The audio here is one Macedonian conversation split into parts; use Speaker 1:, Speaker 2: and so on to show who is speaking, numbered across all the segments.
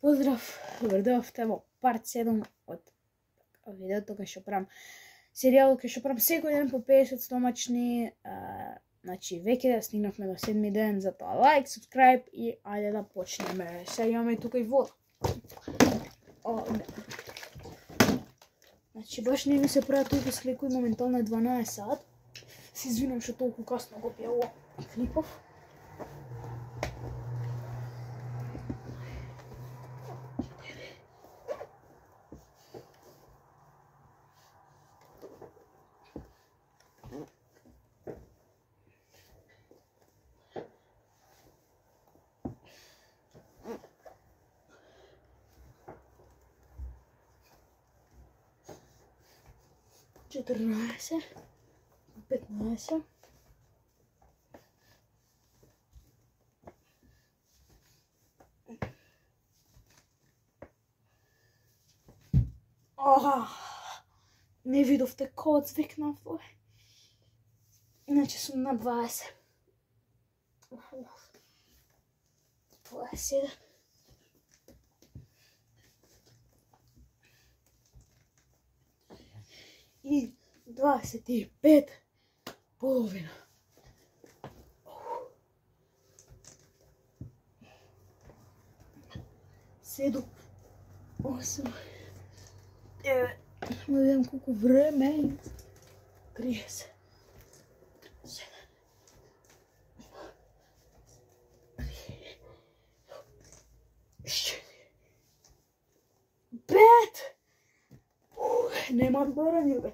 Speaker 1: Поздрав, добро дојдовте во парт 7 од видеото кај што правам серијал, кај што правам секој ден по 50 стомачни. Значи, веќе да стигнавме до 7 ден, затоа лайк, subscribe и ајде да почнеме. Сега имаме тука и вода. Значи, баш не ми се прави тука сликој, моментално е 12 сат. Се извинам што толку касно го пија ово клипов. Четирнаесет, 15. Не видовте код звикнав. Иначе сум на 20. 21. И 25 половина. 7, 8, 9. Да видам колко време е. 30. 7. 4. 5. Немам барање, бе.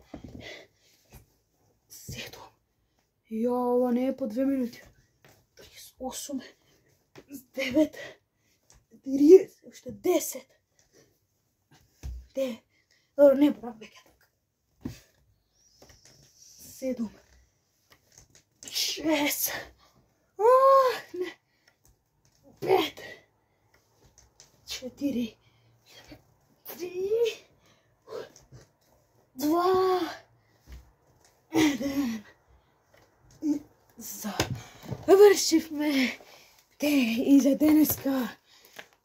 Speaker 1: 7. Ја, ова не е по 2 минути. 38. 9. 30. Уште 10. 9. Добро, не барам веќе така. 7. 6. Не. 5. 4. 3. 2, 1. Завршивме. И за денеска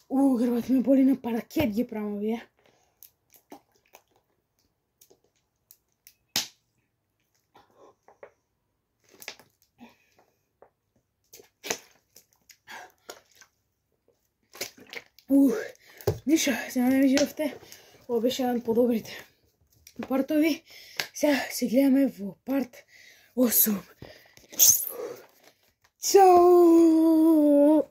Speaker 1: грбот ме боли, на паркет ги правам овие. Ништо, се не видовте. Ова беше еден подобрите партови. Сега се гледаме во парт 8. Чао!